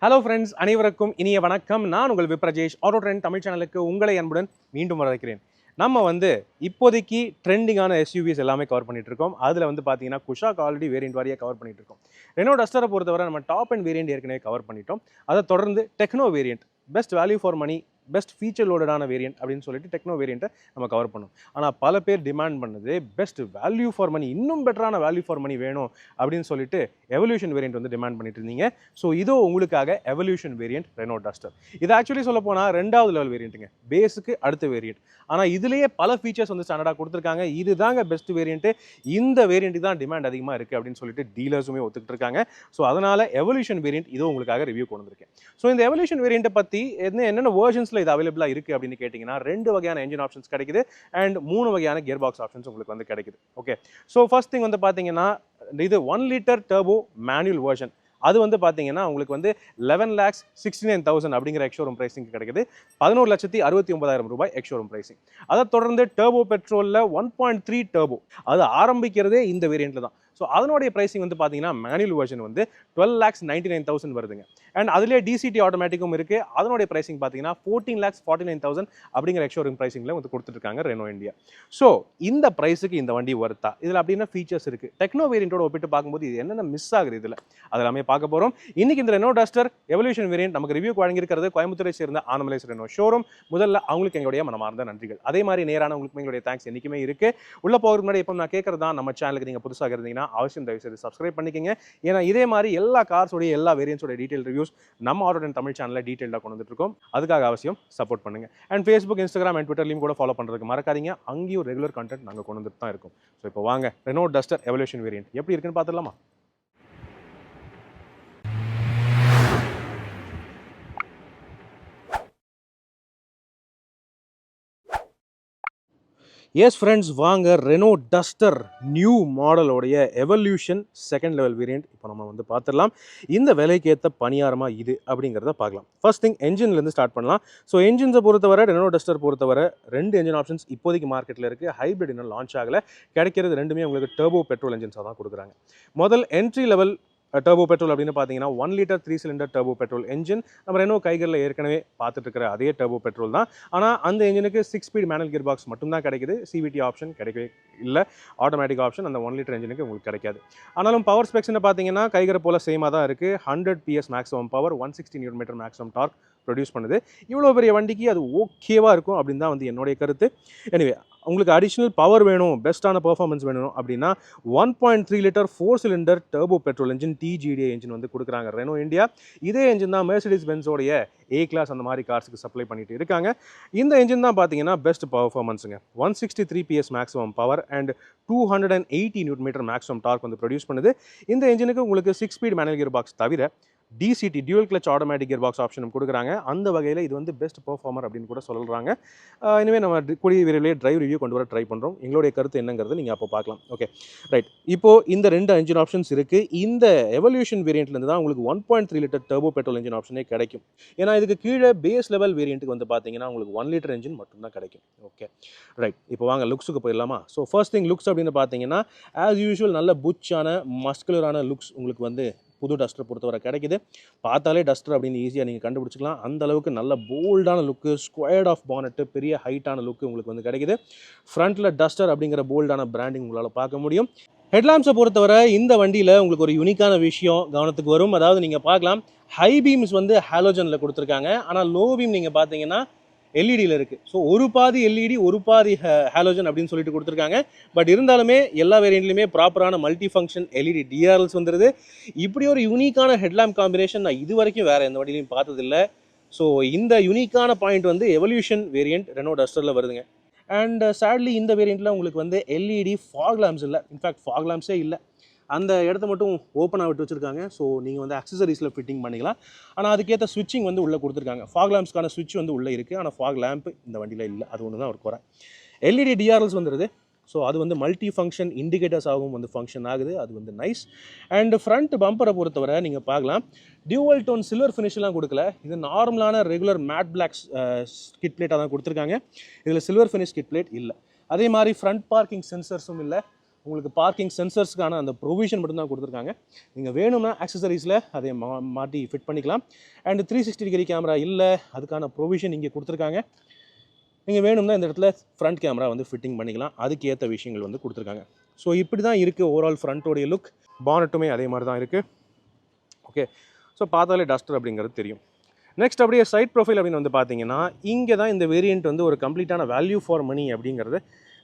Hello friends, அனைவருக்கும் இனிய வணக்கம். நான் உங்கள் விப்ரஜேஷ். ஆட்டோ ட்ரெண்ட் தமிழ் சேனலுக்கு உங்களை அன்புடன் மீண்டும் வரவேற்கிறேன். நம்ம இப்போதைக்கு ட்ரெண்டிங்கான எஸ்யூவிஸ் எல்லாமே கவர் பண்ணிட்டு இருக்கோம். அதில் பார்த்தீங்கன்னா குஷாக் ஆல்ரெடி வேரியன்ட் வாரியாக கவர் பண்ணிட்டு இருக்கோம். ரெனோ டஸ்டரை பொறுத்தவரை நம்ம டாப் அண்ட் வேரியன்ட் ஏற்கனவே கவர் பண்ணிட்டோம். அதை தொடர்ந்து techno variant, best value for money, best feature லோடடான வேரியன்ட் அப்படின்னு சொல்லிட்டு டெக்னோ வேரியண்ட்டை நம்ம கவர் பண்ணோம். ஆனால் பல பேர் டிமாண்ட் பண்ணது பெஸ்ட் வேல்யூ ஃபார் மணி, இன்னும் பெட்டரான வேல்யூ ஃபார் மணி வேணும் அப்படின்னு சொல்லிட்டு எவல்யூஷன் வேரியன்ட் டிமாண்ட் பண்ணிட்டு இருந்தீங்க. ஸோ இதோ உங்களுக்காக எவல்யூஷன் வேரியன்ட் ரெனோ டஸ்டர். இது ஆக்சுவலி சொல்ல போனால் 2வது லெவல் வேரியண்ட்டுங்க, பேஸுக்கு அடுத்த வேரியன்ட். ஆனால் இதுலேயே பல ஃபீச்சர்ஸ் ஸ்டாண்டர்டாக கொடுத்துருக்காங்க. இதுதாங்க பெஸ்ட் வேரியண்ட்டு, இந்த வேரியண்ட்டுக்கு தான் டிமாண்ட் அதிகமாக இருக்குது அப்படின்னு சொல்லிட்டு டீலர்ஸுமே ஒத்துக்கிட்டு இருக்காங்க. ஸோ அதனால் எவல்யூஷன் வேரியன்ட் இதோ உங்களுக்காக ரிவ்யூ கொண்டு வந்திருக்கேன். ஸோ இந்த எவல்யூஷன் வேரியண்ட்டை பற்றி என்னென்ன வேர்ஷன்ஸில் இது அவைலபிளாக இருக்குது அப்படின்னு கேட்டிங்கன்னா 2 வகையான என்ஜின் ஆப்ஷன்ஸ் கிடைக்குது அண்ட் 3 வகையான கியர் பாக்ஸ் ஆப்ஷன்ஸ் உங்களுக்கு கிடைக்குது. ஓகே, ஸோ ஃபர்ஸ்ட் திங் பார்த்தீங்கன்னா இது 1 லிட்டர் டர்போ மேனுவல் வெர்ஷன். அது பார்த்தீங்கன்னா உங்களுக்கு 11,69,000 அப்படிங்கிற எக்ஷோரூம் பிரைசிங் கிடைக்குது. 11,69,000 ரூபாய் எக்ஷோரூம் பிரைசிங். அதை தொடர்ந்து டர்போ பெட்ரோலில் 1.3 டர்போ, அது ஆரம்பிக்கிறதே இந்த வேரியண்ட்டில் தான். ஸோ அதனுடைய பிரைசிங் பார்த்தீங்கன்னா மேனுவல் வெர்ஷன் 12,99,000 வருதுங்க. அண்ட் அதிலே டிசிடி ஆட்டோமேட்டிக்கும் இருக்குது. அதனுடைய பிரைசிங் பார்த்தீங்கன்னா 14,49,000 அப்படிங்கிற எக்ஷோரூம் பிரைசிங்கில் கொடுத்துருக்காங்க ரெனோ இந்தியா. ஸோ இந்த ப்ரைஸுக்கு இந்த வண்டி வருத்தா? இதில் அப்படின்னா ஃபீச்சர்ஸ் இருக்குது. டெக்னோ வேரியண்ட்டோட ஒப்பிட்டு பார்க்கும்போது இது என்னென்ன மிஸ் ஆகுது இதில் அதெல்லாமே பார்க்க போகிறோம். இன்னைக்கு இந்த ரெனோ டஸ்டர் எவல்யூஷன் வேரியன்ட் நமக்கு ரிவ்யூ வழங்கியிருக்கிறது கோயம்புத்தூரை சேர்ந்த ஆனமலைஸ் ரெனோ ஷோரூம். முதல்ல அவங்களுக்கு எங்களுடைய மனமார்ந்த நன்றிகள். அதே மாதிரி நேரான உங்களுக்கு எங்களுடைய தேங்க்ஸ் என்றைக்குமே இருக்குது. உள்ள போகிறதுக்கு முன்னாடி எப்போ நான் கேட்குறது தான், நம்ம சேனலுக்கு நீங்கள் புதுசாக இருந்தீங்கன்னா அவசியம் தயவுசெய்து சப்ஸ்கிரைப் பண்ணிக்கங்க. ஏன்னா இதே மாதிரி எல்லா கார்ஸோடைய எல்லா வேரியன்ஸோட டீடைல் ரிவ்யூஸ் நம்ம ஆட்டோ ட்ரெண்ட் தமிழ் சேனலில் டீடைலாக கொண்டு வந்துட்டு இருக்கோம். அதுக்காக அவசியம் சப்போர்ட் பண்ணுங்க. அண்ட் ஃபேஸ்புக், இன்ஸ்டாகிராம் அண்ட் ட்விட்டர்லையும் கூட ஃபாலோ பண்ணுறதுக்கு மறக்காதீங்க. அங்கேயும் ரெகுலர் கண்டென்ட் நாங்கள் கொண்டு வந்துட்டு தான் இருக்கும். ஸோ இப்போ வாங்க ரெனோ டஸ்டர் எவல்யூஷன் வேரியன்ட் எப்படி இருக்குன்னு பார்த்துடலாமா? எஸ் ஃப்ரெண்ட்ஸ், வாங்க ரெனோ டஸ்டர் நியூ மாடலோடைய எவல்யூஷன் செகண்ட் லெவல் வேரியன்ட் இப்போ நம்ம பார்த்துடலாம். இந்த விலைக்கு ஏற்ற பணியாரமாக இது அப்படிங்கிறத பார்க்கலாம். ஃபர்ஸ்ட் திங் என்ஜின்லேருந்து ஸ்டார்ட் பண்ணலாம். ஸோ என்ஜின்ஸை பொறுத்தவரை ரெனோ டஸ்டர் பொறுத்தவரை 2 என்ஜின் ஆப்ஷன்ஸ் இப்போதைக்கு மார்க்கெட்டில் இருக்குது. ஹைப்ரிட் இன்னும் லான்ச் ஆகலை. கிடைக்கிறது ரெண்டுமே உங்களுக்கு டர்போ பெட்ரோல் என்ஜின்ஸாக தான் கொடுக்குறாங்க. முதல் என்ட்ரி லெவல் டர்போ பெட்ரோல் அப்படின்னு பார்த்தீங்கன்னா 1 litre 3 cylinder turbo petrol engine. நம்ம ரெனோ கைகளில் ஏற்கனவே பார்த்துட்டு இருக்கிற அதே டர்போ பெட்ரோல் தான். ஆனால் அந்த என்ஜினுக்கு 6 ஸ்பீட் மேனுவல் கியர் பாக்ஸ் மட்டும்தான் கிடைக்குது. சிவிடி ஆப்ஷன் கிடைக்கவே இல்லை. ஆட்டோமேட்டிக் ஆப்ஷன் அந்த 1 லிட்டர் என்ஜினுக்கு உங்களுக்கு கிடைக்காது. ஆனாலும் பவர் ஸ்பெக்ஸ்ன்னு பார்த்தீங்கன்னா கைகரை போல் சேமாக தான் இருக்குது. 100 PS maximum power, 160 Nm maximum torque produce பண்ணுது. இவ்வளோ பெரிய வண்டிக்கு அது ஓகேவாக இருக்கும் அப்படின்னு தான் என்னுடைய கருத்து. எனிவே உங்களுக்கு அடிஷ்னல் பவர் வேணும், பெஸ்ட்டான பெர்ஃபார்மன்ஸ் வேணும் அப்படின்னா 1.3 litre 4 cylinder turbo petrol engine TGDI engine கொடுக்குறாங்க ரெனோ இந்தியா. இதே என்ஜின் தான் மெர்சிடிஸ் பென்ஸோடைய A கிளாஸ் அந்த மாதிரி கார்ஸுக்கு சப்ளை பண்ணிட்டு இருக்காங்க. இந்த என்ஜின் தான் பார்த்தீங்கன்னா பெஸ்ட் பர்ஃபார்மன்ஸுங்க. 163 PS maximum power and 280 Nm maximum torque produce பண்ணுது. இந்த என்ஜினுக்கு உங்களுக்கு 6 ஸ்பீட் மேனுவல் கியர் பாக்ஸ் தவிர DCT dual clutch automatic gear box ஆப்ஷனும் கொடுக்குறாங்க. அந்த வகையில் இது பெஸ்ட் பெர்ஃபார்மர் அப்படின்னு கூட சொல்கிறாங்க. இனிமே நம்ம கூடிய விரைவிலே டிரைவ் ரிவ்யூ கொண்டு வர ட்ரை பண்ணுறோம். எங்களுடைய கருத்து என்னங்கிறது நீங்கள் அப்போ பார்க்கலாம். ஓகே ரைட், இப்போது இந்த 2 என்ஜின் ஆப்ஷன்ஸ் இருக்குது. இந்த எவல்யூஷன் வேரியண்ட்லேருந்து தான் உங்களுக்கு 1.3 லிட்டர் டர்போ பெட்ரோல் என்ஜின் ஆப்ஷனே கிடைக்கும். ஏன்னா இதுக்கு கீழே பேஸ் லெவல் வேரியண்ட்டுக்கு பார்த்தீங்கன்னா உங்களுக்கு 1 லிட்டர் என்ஜின் மட்டும்தான் கிடைக்கும். ஓகே ரைட், இப்போ வாங்க லுக்ஸுக்கு போயிடலாமா? ஸோ ஃபர்ஸ்ட் திங் லுக்ஸ் அப்படின்னு பார்த்தீங்கன்னா ஆஸ் யூஷுவல் நல்ல புச்சான மஸ்குலரான லுக்ஸ் உங்களுக்கு புது டஸ்டர் பொறுத்தவரை கிடைக்குது. பார்த்தாலே டஸ்டர் அப்படின்னு ஈஸியாக நீங்கள் கண்டுபிடிச்சிக்கலாம். அந்த அளவுக்கு நல்ல போல்டான லுக்கு, ஸ்கொயர்ட் ஆஃப் பானட்டு, பெரிய ஹைட்டான லுக்கு உங்களுக்கு கிடைக்குது. ஃப்ரண்ட்டில் டஸ்டர் அப்படிங்கிற போல்டான பிராண்டிங் உங்களால் பார்க்க முடியும். ஹெட்லாம்ப்ஸை பொறுத்தவரை இந்த வண்டியில் உங்களுக்கு ஒரு யூனிக்கான விஷயம் கவனத்துக்கு வரும். அதாவது நீங்கள் பார்க்கலாம், ஹை பீம்ஸ் ஹாலோஜனில் கொடுத்துருக்காங்க. ஆனால் லோ பீம் நீங்கள் பார்த்தீங்கன்னா எல்இடியில் இருக்குது. ஸோ ஒரு பாதி எல்இடி ஒரு பாதி ஹாலோஜன் அப்படின்னு சொல்லிட்டு கொடுத்துருக்காங்க. பட் இருந்தாலுமே எல்லா வேரியண்ட்லையுமே ப்ராப்பரான மல்டி ஃபங்க்ஷன் எல்இடி டிஆர்எல்ஸ் வந்துடுது. இப்படி ஒரு யூனிக்கான ஹெட்லாம்ப் காம்பினேஷன் நான் இது வரைக்கும் வேறு எந்த வண்டியிலையும் பார்த்ததில்லை. ஸோ இந்த யூனிக்கான பாயிண்ட் எவல்யூஷன் வேரியண்ட் ரெனோ டஸ்டரில் வருதுங்க. அண்ட் சேட்லி இந்த வேரியண்ட்டில் உங்களுக்கு எல்இடி ஃபாக் லேம்ப்ஸ் இல்லை. இன்ஃபேக்ட் ஃபாக் லேம்ப்ஸே இல்லை. அந்த இடத்த மட்டும் ஓப்பனாக விட்டு வச்சுருக்காங்க. ஸோ நீங்கள் அக்சசரிஸில் ஃபிட்டிங் பண்ணிக்கலாம். ஆனால் அதுக்கேற்ற ஸ்விட்சிங் உள்ளே கொடுத்துருக்காங்க. ஃபாக் லேம்ப்ஸ்க்கான ஸ்விட்ச் உள்ளே இருக்குது. ஆனால் ஃபாக் லேம்ப் இந்த வண்டியில் இல்லை. அது ஒன்று தான் ஒரு குறை. எல்இடி டிஆர்எல்ஸ் வந்துடுது. ஸோ அது மல்டி ஃபங்க்ஷன் இண்டிகேட்டர்ஸ் ஆகும் ஃபங்க்ஷன் ஆகுது. அது நைஸ். அண்ட் ஃப்ரண்ட் பம்பரை பொறுத்தவரை நீங்கள் பார்க்கலாம், டியூவல் டோன் சில்வர் ஃபினிஷ்லாம் கொடுக்கல. இது நார்மலான ரெகுலர் மேட் பிளாக் ஸ்கிட் பிளேட்டாக தான் கொடுத்துருக்காங்க. இதில் சில்வர் ஃபினிஷ் ஸ்கிட் பிளேட் இல்லை. அதே மாதிரி ஃப்ரண்ட் பார்க்கிங் சென்சர்ஸும் இல்லை. உங்களுக்கு பார்க்கிங் சென்சர்ஸ்க்கான அந்த ப்ரொவிஷன் மட்டும்தான் கொடுத்துருக்காங்க. நீங்கள் வேணும்னா ஆக்சசரிஸில் அதை மாட்டி ஃபிட் பண்ணிக்கலாம். அண்ட் 360 டிகிரி கேமரா இல்லை, அதுக்கான ப்ரொவிஷன் இங்கே கொடுத்துருக்காங்க. நீங்கள் வேணும்னா இந்த இடத்துல ஃப்ரண்ட் கேமரா வந்து ஃபிட்டிங் பண்ணிக்கலாம். அதுக்கு ஏற்ற விஷயங்கள் வந்து கொடுத்துருக்காங்க. ஸோ இப்படி தான் இருக்குது ஓவரால் ஃப்ரண்ட்டோடைய லுக். பானட்டுமே அதே மாதிரி தான் இருக்குது. ஓகே, ஸோ பார்த்தாலே டஸ்டர் அப்படிங்கிறது தெரியும். நெக்ஸ்ட் அப்படியே சைட் ப்ரொஃபைல் அப்படின்னு வந்து பார்த்தீங்கன்னா, இங்கே தான் இந்த வேரியண்ட் வந்து ஒரு கம்ப்ளீட்டான வேல்யூ ஃபார் மணி அப்படிங்கிறது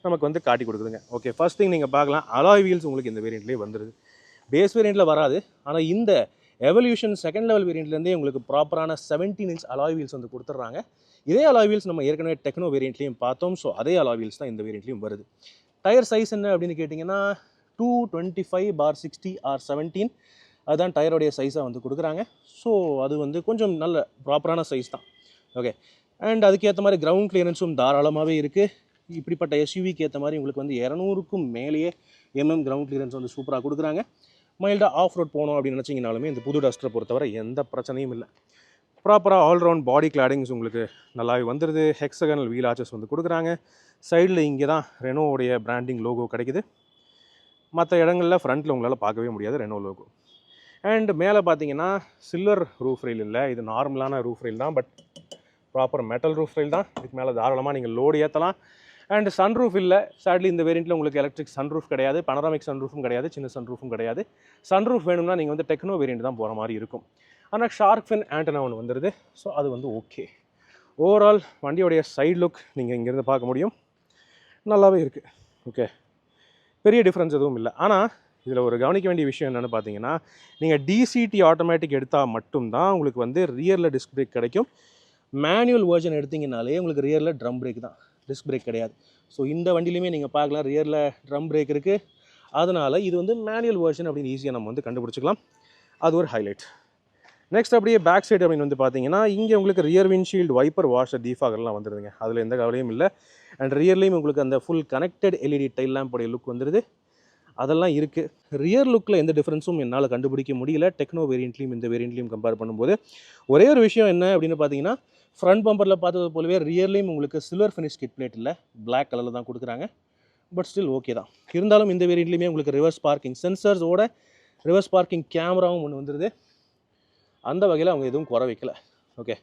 நமக்கு வந்து காட்டி கொடுக்குதுங்க. ஓகே, ஃபர்ஸ்ட் திங் நீங்கள் பார்க்கலாம், அலாய் வீல்ஸ் உங்களுக்கு இந்த வேரியண்ட்லேயே வந்துடுது. பேஸ் வேரியண்ட்டில் வராது, ஆனால் இந்த எவல்யூஷன் செகண்ட் லெவல் வேரியண்ட்லேருந்தே உங்களுக்கு ப்ராப்பரான 17 இன்ச் அலாய் வீல்ஸ் வந்து கொடுத்துட்றாங்க. இதே அலாய் வீல்ஸ் நம்ம ஏற்கனவே டெக்னோ வேரியண்ட்லேயும் பார்த்தோம். ஸோ அதே அலாய் வீல்ஸ் தான் இந்த வேரியண்ட்லேயும் வருது. டயர் சைஸ் என்ன அப்படின்னு கேட்டிங்கன்னா 225/60 or 17 அதுதான் டயரோடைய சைஸாக வந்து கொடுக்குறாங்க. ஸோ அது வந்து கொஞ்சம் நல்ல ப்ராப்பரான சைஸ் தான். ஓகே, அண்ட் அதுக்கேற்ற மாதிரி கிரவுண்ட் கிளியரன்ஸும் தாராளமாகவே இருக்குது. இப்படிப்பட்ட எஸ்யூவிக்கு ஏற்ற மாதிரி உங்களுக்கு வந்து 200க்கும் மேலேயே கிரவுண்ட் கிளியரன்ஸ் வந்து சூப்பராக கொடுக்குறாங்க. மைல்டாக ஆஃப் ரோட் போகணும் அப்படின்னு நினச்சிங்கனாலுமே இந்த புது டஸ்டரை பொறுத்தவரை எந்த பிரச்சனையும் இல்லை. ப்ராப்பராக ஆல்ரவுண்ட் பாடி கிளாடிங்ஸ் உங்களுக்கு நல்லாவே வந்துடுது. ஹெக்ஸகனல் வீல் ஆச்சஸ் வந்து கொடுக்குறாங்க. சைடில் இங்கே தான் ரெனோவுடைய பிராண்டிங் லோகோ கிடைக்குது. மற்ற இடங்களில் ஃப்ரண்ட்டில் உங்களால் பார்க்கவே முடியாது ரெனோ லோகோ. அண்ட் மேலே பார்த்தீங்கன்னா சில்வர் ரூஃப் ரெயில் இல்லை, இது நார்மலான ரூஃப் ரெயில் தான். But proper metal roof rail தான். இதுக்கு மேலே தாராளமாக நீங்கள் லோடு ஏற்றலாம். அண்ட் சன்ரூஃப் இல்லை, சேட்லி இந்த வேரியண்ட்டில் உங்களுக்கு எலக்ட்ரிக் சன்ரூஃப் கிடையாது, பனராமிக் சன்ரூஃபும் கிடையாது, சின்ன சன்ரூஃபும் கிடையாது. சன்ரூஃப் வேணும்னா நீங்கள் வந்து டெக்னோ வேரியண்ட் தான் போகிற மாதிரி இருக்கும். ஆனால் ஷார்க் ஃபின் ஆண்டனா ஒன்று வந்துடுது. ஸோ அது வந்து ஓகே. ஓவரால் வண்டியோடைய சைட் லுக் நீங்கள் இங்கேருந்து பார்க்க முடியும், நல்லாவே இருக்குது. ஓகே, பெரிய டிஃப்ரென்ஸ் எதுவும் இல்லை. ஆனால் இதில் ஒரு கவனிக்க வேண்டிய விஷயம் என்னென்னு பார்த்தீங்கன்னா, நீங்கள் டிசிடி ஆட்டோமேட்டிக் எடுத்தால் மட்டும்தான் உங்களுக்கு வந்து ரியரில் டிஸ்க் பிரேக் கிடைக்கும். மேனுவல் வேர்ஜன் எடுத்திங்கனாலே உங்களுக்கு ரியரில் ட்ரம் பிரேக் தான், டிஸ்க் பிரேக் கிடையாது. ஸோ இந்த வண்டியிலையுமே நீங்கள் பார்க்கலாம் ரியரில் ட்ரம் பிரேக் இருக்குது. அதனால் இது வந்து மேனுவல் வேர்ஜன் அப்படின்னு ஈஸியாக நம்ம வந்து கண்டுபிடிச்சிக்கலாம். அது ஒரு ஹைலைட். நெக்ஸ்ட் அப்படியே பேக் சைடு அப்படின்னு வந்து பார்த்தீங்கன்னா, இங்கே உங்களுக்கு ரியர் விண்ட்ஷீல்டு வைப்பர் வாஷர் டீஃபாகர்லாம் வந்துடுதுங்க. அதில் எந்த கவலையும் இல்லை. அண்ட் ரியர்லேயும் உங்களுக்கு அந்த ஃபுல் கனெக்டட் எல்இடி டைல் லேம்போடைய லுக் வந்துடுது. அதெல்லாம் இருக்குது. ரியர் லுக்கில் எந்த டிஃப்ரென்ஸும் என்னால் கண்டுபிடிக்க முடியல டெக்னோ வேரியண்ட்லையும் இந்த வேரியண்ட்லையும் கம்பேர் பண்ணும்போது. ஒரே ஒரு விஷயம் என்ன அப்படின்னு பார்த்தீங்கன்னா, ஃப்ரண்ட் பம்பரில் பார்த்தது போலவே ரியர்லேயும் உங்களுக்கு சில்வர் ஃபினிஷ் கிட் பிளேட் இல்லை, பிளாக் கலரில் தான் கொடுக்குறாங்க. பட் ஸ்டில் ஓகே தான். இருந்தாலும் இந்த வேரியண்ட்லையுமே உங்களுக்கு ரிவர்ஸ் பார்க்கிங் சென்சர்ஸோட ரிவர்ஸ் பார்க்கிங் கேமராவும் ஒன்று வந்துடுது. அந்த வகையில் அவங்க எதுவும் குறை வைக்கல. ஓகே,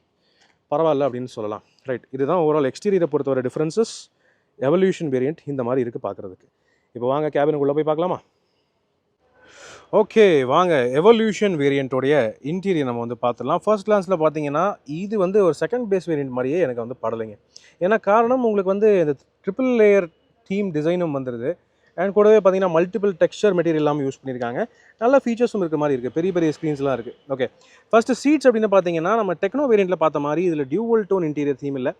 பரவாயில்ல அப்படின்னு சொல்லலாம். ரைட், இதுதான் ஓவரால் எக்ஸ்டீரியரை பொறுத்தவரை டிஃப்ரென்சஸ். எவல்யூஷன் வேரியண்ட் இந்த மாதிரி இருக்குது பார்க்குறதுக்கு. இப்போ வாங்க கேபினுக்குள்ளே போய் பார்க்கலாமா? ஓகே, வாங்க எவல்யூஷன் வேரியண்ட்டோடைய இன்டீரியர் நம்ம வந்து பார்த்துடலாம். ஃபர்ஸ்ட் கிளான்ஸில் பார்த்தீங்கன்னா இது வந்து ஒரு செகண்ட் பேஸ் வேரியண்ட் மாதிரியே எனக்கு வந்து படலைங்க. ஏன்னா காரணம் உங்களுக்கு வந்து இந்த ட்ரிபிள் லேயர் தீம் டிசைனும் வந்துடுது. அண்ட் கூடவே பார்த்தீங்கன்னா மல்டிபிள் டெக்ஸ்சர் மெட்டீரியல் எல்லாமே யூஸ் பண்ணியிருக்காங்க. நல்ல ஃபீச்சர்ஸும் இருக்க மாதிரி இருக்குது, பெரிய பெரிய ஸ்க்ரீன்ஸ்லாம் இருக்குது. ஓகே, ஃபஸ்ட்டு சீட்ஸ் அப்படின்னு பார்த்தீங்கன்னா நம்ம டெக்னோ வேரியண்ட்டில் பார்த்த மாதிரி இதில் டியூவல் டோன் இன்டீரியர் தீம் இல்லை,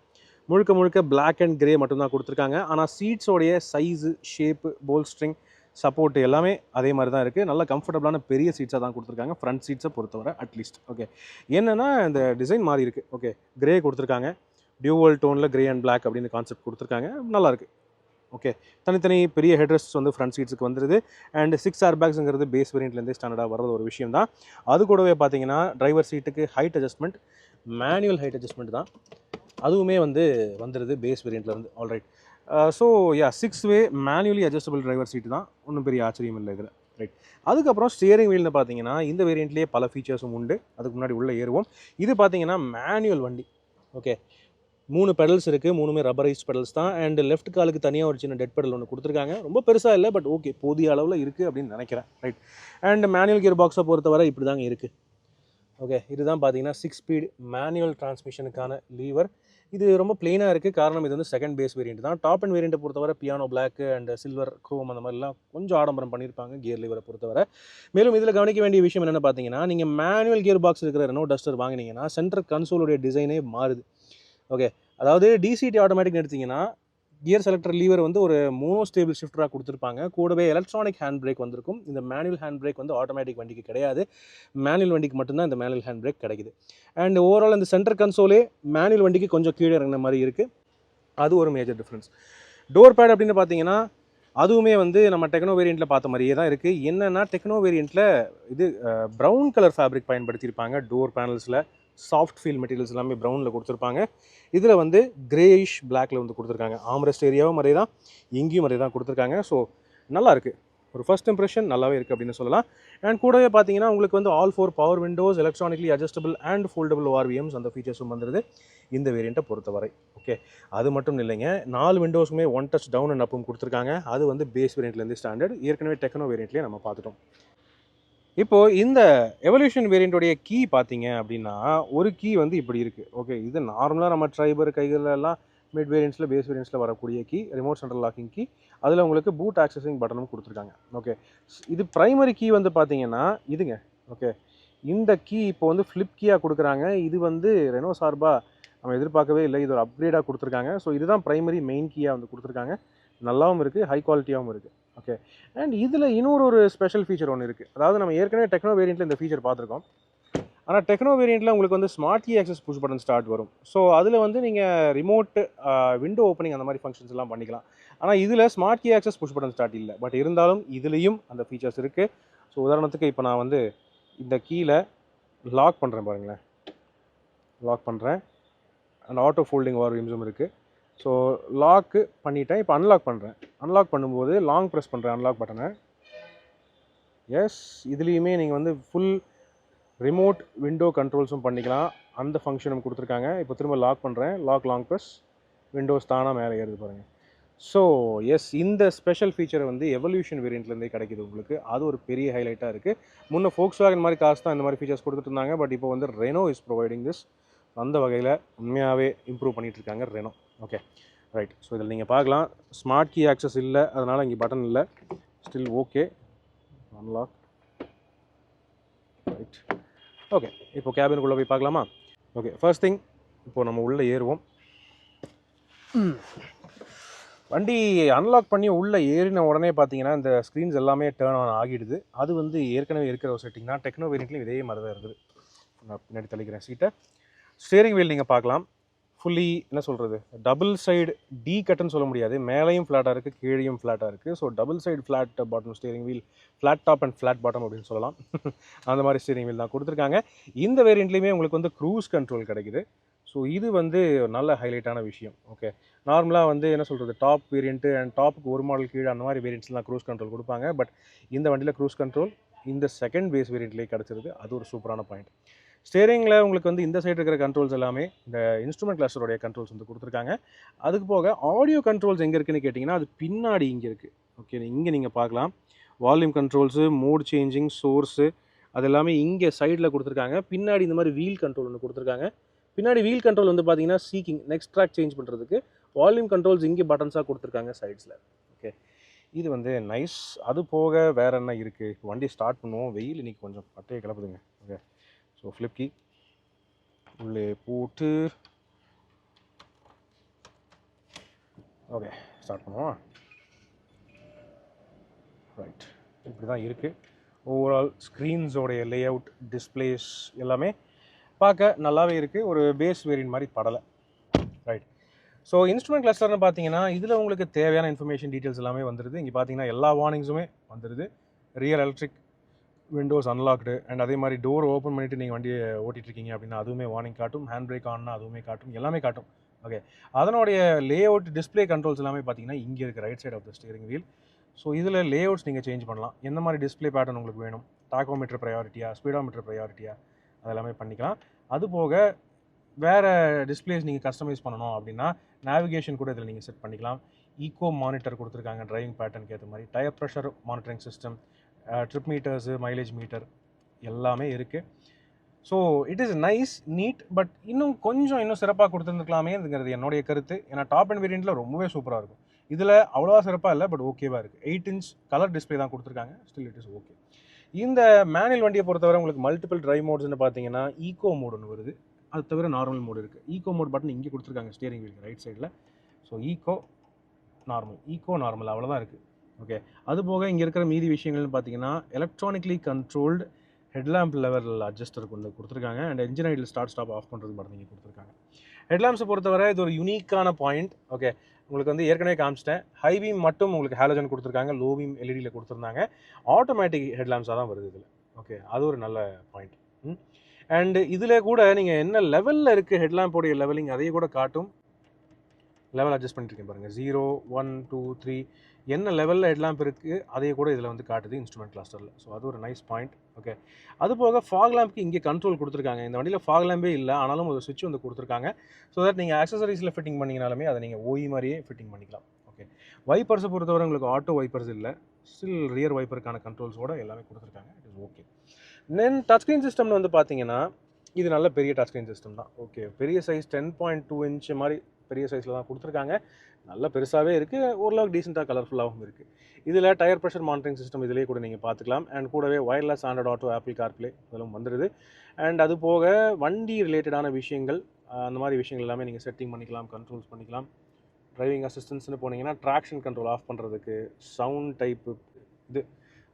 முழுக்க முழுக்க பிளாக் அண்ட் கிரே மட்டும்தான் கொடுத்துருக்காங்க. ஆனால் சீட்ஸோடைய சைஸு, ஷேப்பு, போல்ஸ்ட்ரிங், சப்போர்ட் எல்லாமே அதே மாதிரி தான் இருக்குது. நல்ல கம்ஃபர்டபுளான பெரிய சீட்ஸாக தான் கொடுத்துருக்காங்க ஃப்ரண்ட் சீட்ஸை பொறுத்தவரை அட்லீஸ்ட். ஓகே, என்னென்னா இந்த டிசைன் மாறி இருக்குது. ஓகே, கிரே கொடுத்துருக்காங்க, டியூவல் டோனில் கிரே அண்ட் பிளாக் அப்படின்னு கான்செப்ட் கொடுத்துருக்காங்க, நல்லாயிருக்கு. ஓகே, தனித்தனி பெரிய ஹெட்ரெஸ்ட் வந்து ஃப்ரண்ட் சீட்ஸுக்கு வந்துடுது. அண்ட் 6 ஏர்பேக்ஸுங்கிறது பேஸ் வேரியண்ட்லேருந்தே ஸ்டாண்டர்டாக வரது ஒரு விஷயம் தான். அது கூடவே பார்த்தீங்கன்னா டிரைவர் சீட்டுக்கு height adjustment, manual height adjustment தான், அதுவுமே வந்து வந்துடுது பேஸ் வேரியண்ட்லேருந்து. Alright, so 6 way manually adjustable driver seat தான், ஒன்றும் பெரிய ஆச்சரியம் இல்லை இதில். ரைட், அதுக்கப்புறம் ஸ்டியரிங் வீல்னு பார்த்தீங்கன்னா இந்த வேரியண்ட்லேயே பல ஃபீச்சர்ஸும் உண்டு. அதுக்கு முன்னாடி உள்ளே ஏறுவோம். இது பார்த்தீங்கன்னா மேனுவல் வண்டி. ஓகே, 3 பெடல்ஸ் இருக்குது, 3மே ரப்பரைஸ் பெடல்ஸ் தான். அண்ட் லெஃப்ட் காலுக்கு தனியாக ஒரு சின்ன டெட் பெடல் ஒன்று கொடுத்துருக்காங்க. ரொம்ப பெருசாக இல்லை, பட் ஓகே போதிய அளவில் இருக்குது அப்படின்னு நினைக்கிறேன். ரைட், அண்ட் மேனுவல் கியர் பாக்ஸை பொறுத்தவரை இப்படி தாங்க இருக்குது. ஓகே, இதுதான் பார்த்தீங்கன்னா 6 ஸ்பீட் மேனுவல் டிரான்ஸ்மிஷனுக்கான லீவர். இது ரொம்ப பிளெயினாக இருக்குது, காரணம் இது வந்து செகண்ட் பேஸ் வேரியண்ட் தான். டாப் அண்ட் வேரியண்ட்டை பொறுத்தவரை piano black and silver chrome அந்த மாதிரிலாம் கொஞ்சம் ஆடம்பரம் பண்ணியிருப்பாங்க கியர் லீவரை பொறுத்தவரை. மேலும் இதில் கவனிக்க வேண்டிய விஷயம் என்னென்னு பார்த்தீங்கன்னா, நீங்கள் மேனுவல் கியர் பாக்ஸ் இருக்கிற ரெனோ டஸ்டர் வாங்கினீங்கன்னா சென்டர் கன்சோலுடைய டிசைனே மாறுது. ஓகே, அதாவது டிசிடி ஆட்டோமேட்டிக் எடுத்திங்கன்னா கியர் செலக்டர் லீவர் வந்து ஒரு மோனோ ஸ்டேபிள் ஷிஃப்டராக கொடுத்துருப்பாங்க. கூடவே எலக்ட்ரானிக் ஹேண்ட் பிரேக் வந்திருக்கும். இந்த மேனுவல் ஹேண்ட் பிரேக் வந்து ஆட்டோமேட்டிக் வண்டிக்கு கிடையாது, மேனுவல் வண்டிக்கு மட்டும்தான் இந்த மேனுவல் ஹேண்ட் பிரேக் கிடைக்குது. அண்ட் ஓவரால் இந்த சென்டர் கன்சோலே மேனுவல் வண்டிக்கு கொஞ்சம் கீழே இறங்கின மாதிரி இருக்குது, அது ஒரு மேஜர் டிஃப்ரென்ஸ். டோர் பேட் அப்படின்னு பார்த்தீங்கன்னா அதுவுமே வந்து நம்ம டெக்னோ வேரியண்ட்டில் பார்த்த மாதிரியே தான் இருக்குது. என்னென்னா டெக்னோ வேரியண்ட்டில் இது ப்ரௌன் கலர் ஃபேப்ரிக் பயன்படுத்தியிருப்பாங்க. டோர் பேனல்ஸில் சாஃப்ட் ஃபீல் மெட்டீரியல்ஸ் எல்லாமே ப்ரௌனில் கொடுத்துருப்பாங்க. இதில் வந்து கிரேயிஷ் பிளாக்ல வந்து கொடுத்துருக்காங்க. ஆம்ரெஸ்ட் ஏரியாவும் அதே தான், இங்கேயும் அதே தான் கொடுத்துருக்காங்க. ஸோ நல்லாயிருக்கு. ஒரு ஃபர்ஸ்ட் இம்ப்ரெஷன் நல்லாவே இருக்குது அப்படின்னு சொல்லலாம். அண்ட் கூடவே பார்த்தீங்கன்னா உங்களுக்கு வந்து all 4 power Windows, electronically adjustable and foldable ORVMs அந்த ஃபீச்சர்ஸும் வந்துருது இந்த வேரியண்ட்டை பொறுத்தவரை. ஓகே, அது மட்டும் இல்லைங்க, 4 விண்டோஸுமே ஒன் டச் டவுன் அண்ட் அப்பும் கொடுத்துருக்காங்க. அது வந்து பேஸ் வேரியண்ட்லேருந்து ஸ்டாண்டர்ட், ஏற்கனவே டெக்னோ வேரியண்ட்லேயே நம்ம பார்த்துட்டோம். இப்போது இந்த எவல்யூஷன் வேரியண்ட்டோடைய கீ பார்த்தீங்க அப்படின்னா ஒரு கீ வந்து இப்படி இருக்குது. ஓகே, இது நார்மலாக நம்ம ட்ரைபர் கைகளெல்லாம் மிட் வேரியன்ட்ஸில் பேஸ் வேரியன்ட்ஸில் வரக்கூடிய key, remote central locking key. அதில் உங்களுக்கு பூட் ஆக்சஸிங் பட்டனும் கொடுத்துருக்காங்க. ஓகே, இது ப்ரைமரி கீ வந்து பார்த்தீங்கன்னா இதுங்க. ஓகே, இந்த கீ இப்போ வந்து ஃப்ளிப் கீயாக கொடுக்குறாங்க. இது வந்து ரெனோ சார்பாக நம்ம எதிர்பார்க்கவே இல்லை, இது ஒரு அப்கிரேடாக கொடுத்துருக்காங்க. ஸோ இதுதான் ப்ரைமரி மெயின் கீயாக வந்து கொடுத்துருக்காங்க. நல்லாவும் இருக்குது, ஹை குவாலிட்டியாகவும் இருக்குது. ஓகே, அண்ட் இதில் இன்னொரு ஸ்பெஷல் ஃபீச்சர் ஒன்று இருக்குது. அதாவது நம்ம ஏற்கனவே டெக்னோ வேரியண்ட்டில் இந்த ஃபீச்சர் பார்த்துருக்கோம். ஆனால் டெக்னோ வேரியண்ட்டில் உங்களுக்கு வந்து smart key access push button start வரும். ஸோ அதில் வந்து நீங்கள் ரிமோட் விண்டோ ஓப்பனிங் அந்த மாதிரி ஃபங்க்ஷன்ஸ் எல்லாம் பண்ணிக்கலாம். ஆனால் இதில் smart key access push button start இல்லை. பட் இருந்தாலும் இதுலேயும் அந்த ஃபீச்சர்ஸ் இருக்குது. ஸோ உதாரணத்துக்கு இப்போ நான் வந்து இந்த கீழே லாக் பண்ணுறேன் பாருங்களேன், லாக் பண்ணுறேன். அண்ட் ஆட்டோ ஃபோல்டிங் ஓஆர்விஎம்ஸும் இருக்குது. ஸோ லாக்கு பண்ணிட்டேன். இப்போ அன்லாக் பண்ணுறேன். அன்லாக் பண்ணும்போது லாங் ப்ரெஸ் பண்ணுறேன் அன்லாக் பட்டனை. எஸ், இதுலேயுமே நீங்கள் வந்து ஃபுல் ரிமோட் விண்டோ கண்ட்ரோல்ஸும் பண்ணிக்கலாம். அந்த ஃபங்க்ஷனும் கொடுத்துருக்காங்க. இப்போ திரும்ப லாக் பண்ணுறேன், லாங் ப்ரெஸ், விண்டோஸ் தானாக மேலே ஏறுது பாருங்கள். ஸோ எஸ், இந்த ஸ்பெஷல் ஃபீச்சர் வந்து எவல்யூஷன் வேரியண்ட்லேருந்தே கிடைக்குது உங்களுக்கு. அது ஒரு பெரிய ஹைலைட்டாக இருக்குது. முன்னே Volkswagen மாதிரி காசு தான் இந்த மாதிரி ஃபீச்சர்ஸ் கொடுத்துட்டு இருந்தாங்க. பட் இப்போ வந்து ரெனோ இஸ் ப்ரொவைடிங் திஸ். அந்த வகையில் உண்மையாகவே இம்ப்ரூவ் பண்ணிகிட்ருக்காங்க ரெனோ. Okay, right. ஸோ இதில் நீங்கள் பார்க்கலாம், ஸ்மார்ட் கீ ஆக்சஸ் இல்லை, அதனால் இங்கே பட்டன் இல்லை. Still okay, unlock. Right, okay. இப்போ கேபினுக்குள்ளே போய் பார்க்கலாமா? ஓகே, ஃபர்ஸ்ட் திங் இப்போது நம்ம உள்ளே ஏறுவோம். வண்டி அன்லாக் பண்ணி உள்ளே ஏறின உடனே பார்த்தீங்கன்னா இந்த ஸ்க்ரீன்ஸ் எல்லாமே டேர்ன் ஆன் ஆகிடுது. அது வந்து ஏற்கனவே இருக்கிற ஒரு செட்டிங் தான். டெக்னோ வேரியண்ட்லையும் இதே மாதிரி தான் இருக்குது. நான் பின்னாடி தள்ளிக்கிறேன் சீட்டை. ஸ்டேரிங் வீல் நீங்கள் பார்க்கலாம், ஃபுல்லி என்ன சொல்கிறது, டபுள் சைடு டி கட்டுன்னு சொல்ல முடியாது. மேலேயும் ஃப்ளாட்டாக இருக்குது, கீழேயும் ஃப்ளாட்டாக இருக்குது. So double side flat bottom steering wheel, flat top and flat bottom அப்படின்னு சொல்லலாம். அந்த மாதிரி ஸ்டேரிங் வீல் தான் கொடுத்துருக்காங்க. இந்த வேரியண்ட்லேயுமே உங்களுக்கு வந்து க்ரூஸ் கண்ட்ரோல் கிடைக்குது. ஸோ இது வந்து நல்ல ஹைலைட்டான விஷயம். ஓகே, நார்மலாக வந்து என்ன சொல்கிறது, டாப் வேரியண்ட்டு அண்ட் டாப்புக்கு ஒரு மாடல் கீழே அந்த மாதிரி வேரியண்ட்ஸ்லாம் க்ரூஸ் கண்ட்ரோல் கொடுப்பாங்க. பட் இந்த வண்டியில் க்ரூஸ் கண்ட்ரோல் இந்த செகண்ட் பேஸ் வேரியண்ட்லேயே கிடச்சிருது. அது ஒரு சூப்பரான பாயிண்ட். ஸ்டேரிங்கில் உங்களுக்கு வந்து இந்த சைடு இருக்கிற கண்ட்ரோல்ஸ் எல்லாமே இந்த இன்ஸ்ட்ருமெண்ட் கிளஸ்டருடைய கண்ட்ரோல்ஸ் வந்து கொடுத்துருக்காங்க. அதுக்கு போக ஆடியோ கண்ட்ரோல்ஸ் எங்கே இருக்குன்னு கேட்டிங்கன்னா அது பின்னாடி இங்கே இருக்குது. ஓகே, இங்கே நீங்கள் பார்க்கலாம் volume controls, mode changing, source, அது எல்லாமே இங்கே சைடில் கொடுத்துருக்காங்க. பின்னாடி இந்த மாதிரி வீல் கண்ட்ரோல் ஒன்று கொடுத்துருக்காங்க. பின்னாடி வீல் கண்ட்ரோல் வந்து பார்த்தீங்கன்னா சீக்கிங், நெக்ஸ்ட் ட்ராக் சேஞ்ச் பண்ணுறதுக்கு. வால்யூம் கண்ட்ரோல்ஸ் இங்கே பட்டன்ஸாக கொடுத்துருக்காங்க சைட்ஸில். ஓகே, இது வந்து நைஸ். அது போக வேறு என்ன இருக்குது? வண்டி ஸ்டார்ட் பண்ணுவோம். வெயில் இன்றைக்கி கொஞ்சம் பட்டையை கிளப்புதுங்க. ஓகே, ஸோ ஃப்ளிப் கீ உள்ளே போட்டு ஓகே ஸ்டார்ட் பண்ணுவோம். ரைட், இப்படி தான் இருக்குது. ஓவரால் ஸ்க்ரீன்ஸோடைய லே அவுட், டிஸ்பிளேஸ் எல்லாமே பார்க்க நல்லாவே இருக்குது. ஒரு பேஸ் வேரியன்ட் மாதிரி படலை. ரைட், ஸோ இன்ஸ்ட்ருமெண்ட் கிளஸ்டர்னு பார்த்தீங்கன்னா இதில் உங்களுக்கு தேவையான இன்ஃபர்மேஷன் டீட்டெயில்ஸ் எல்லாமே வந்துடுது. இங்கே பார்த்தீங்கன்னா எல்லா வார்னிங்ஸுமே வந்துடுது. Rear electric Windows unlocked and அதே மாதிரி டோர் ஓப்பன் பண்ணிவிட்டு நீங்கள் வண்டியை ஓட்டிகிட்ருக்கீங்க அப்படின்னா அதுவுமே வார்னிங் காட்டும். ஹேண்ட் பிரேக் ஆன்னா அதுவுமே காட்டும், எல்லாமே காட்டும். ஓகே, அதனுடைய லே அவுட், டிஸ்பிளே கண்ட்ரோல்ஸ் எல்லாமே பார்த்தீங்கன்னா இங்கே இருக்குது right side of the steering wheel. So இதில் லே அவுட்ஸ் நீங்கள் சேஞ்ச் பண்ணலாம். எந்த மாதிரி டிஸ்பிளே பேட்டர்ன் உங்களுக்கு வேணும், டாக்கோமீட்டர் ப்ரையாரிட்டியா, ஸ்பீடோமீட்டர் ப்ரையாரிட்டியா, அதெல்லாமே பண்ணிக்கலாம். அது போக வேறு டிஸ்பிளேஸ் நீங்கள் கஸ்டமைஸ் பண்ணணும் அப்படின்னா நேவிகேஷன் கூட இதில் நீங்கள் செட் பண்ணிக்கலாம். ஈகோ மானிட்டர் கொடுத்துருக்காங்க டிரைவிங் பேட்டர்னுக்கு ஏற்ற மாதிரி. Tyre pressure monitoring system, trip meters, mileage meter எல்லாமே இருக்குது. So it is nice, neat. But இன்னும் சிறப்பாக கொடுத்துருந்துக்கலாமேங்கிறது என்னுடைய கருத்து. ஏன்னா டாப் அண்ட் வேரியண்ட்டில் ரொம்பவே சூப்பராக இருக்கும். இதில் அவ்வளோவா சிறப்பாக இல்லை, பட் ஓகேவாக இருக்குது. 8 inch கலர் டிஸ்பிளே தான் கொடுத்துருக்காங்க. Still it is okay. இந்த மேனுவல் வண்டியை பொறுத்தவரை உங்களுக்கு மல்டிபிள் ட்ரைவ் மோட்ஸ்னு பார்த்தீங்கன்னா ஈகோ மோட் ஒன்று வருது. அது தவிர நார்மல் மோடு இருக்குது. ஈகோ மோட் பட்டன் இங்கே கொடுத்துருக்காங்க ஸ்டியரிங் வீலுக்கு ரைட் சைடில். ஸோ ஈகோ நார்மல் அவ்வளோதான் இருக்குது. ஓகே, அது போக இங்கே இருக்கிற மீதி விஷயங்கள்னு பார்த்தீங்கன்னா electronically controlled headlamp level adjuster கொண்டு கொடுத்துருக்காங்க. And engine idle start stop off பண்ணுறதுக்கு மட்டும் இங்கே கொடுத்துருக்காங்க. ஹெட்லாம்ப்ஸை பொறுத்தவரை இது ஒரு யூனிக்கான பாயிண்ட். ஓகே, உங்களுக்கு வந்து ஏற்கனவே காமிச்சிட்டேன். ஹை பீம் மட்டும் உங்களுக்கு ஹாலோஜன் கொடுத்துருக்காங்க, லோ பீம் எல்இடியில் கொடுத்துருந்தாங்க. ஆட்டோமேட்டிக் ஹெட்லாம்ப்ஸாக தான் வருது இதில். ஓகே, அது ஒரு நல்ல பாயிண்ட். அண்ட் இதில் கூட நீங்கள் என்ன லெவலில் இருக்குது ஹெட்லாம்போடைய லெவலிங் அதையே கூட காட்டும். லெவல் அட்ஜஸ்ட் பண்ணிட்டுருக்கேன் பாருங்கள். 0, 1, 2, 3 என்ன லெவலில் ஹெட்லாம்ப் இருக்குது அதே கூட இதில் வந்து காட்டுது இன்ஸ்ட்ருமெண்ட் கிளஸ்டரில். ஸோ அது ஒரு நைஸ் பாயிண்ட். ஓகே, அது போக ஃபாக் லேம்ப்க்கு இங்கே கண்ட்ரோல் கொடுத்துருக்காங்க. இந்த வண்டியில் ஃபாக் லேம்பே இல்லை, ஆனாலும் ஒரு சுவிட்ச் வந்து கொடுத்துருக்காங்க. ஸோ தட் நீங்கள் ஆக்சசரிஸில் ஃபிட்டிங் பண்ணிங்கனாலுமே அதை நீங்கள் ஓஇ மாதிரியே ஃபிட்டிங் பண்ணிக்கலாம். ஓகே, வைப்பர்ஸை பொறுத்தவரை உங்களுக்கு ஆட்டோ வைப்பர்ஸ் இல்லை, ஸ்டில் ரியர் வைப்பருக்கான கண்ட்ரோல்ஸோட எல்லாமே கொடுத்துருக்காங்க. It is okay. Then touch screen சிஸ்டம்னு வந்து பார்த்தீங்கன்னா இது நல்ல பெரிய டச் ஸ்க்ரீன் சிஸ்டம் தான். ஓகே, பெரிய சைஸ் 10.2 இன்ச் மாதிரி பெரிய சைஸில் தான் கொடுத்துருக்காங்க. நல்ல பெருசாகவே இருக்குது, ஓரளவுக்கு டீசெண்டாக கலர்ஃபுல்லாகவும் இருக்குது. இதில் டயர் ப்ரெஷர் மானிட்டரிங் சிஸ்டம் இதிலே கூட நீங்கள் பார்த்துக்கலாம். அண்ட் கூடவே wireless Android auto, Apple CarPlay இதெல்லாம் வந்துடுது. அண்ட் அது போக வண்டி ரிலேட்டடான விஷயங்கள், அந்த மாதிரி விஷயங்கள் எல்லாமே நீங்கள் செட்டிங் பண்ணிக்கலாம், கண்ட்ரோல்ஸ் பண்ணிக்கலாம். டிரைவிங் அசிஸ்டன்ஸ்னு போனீங்கன்னா ட்ராக்ஷன் கண்ட்ரோல் ஆஃப் பண்ணுறதுக்கு, சவுண்ட் டைப்பு, இது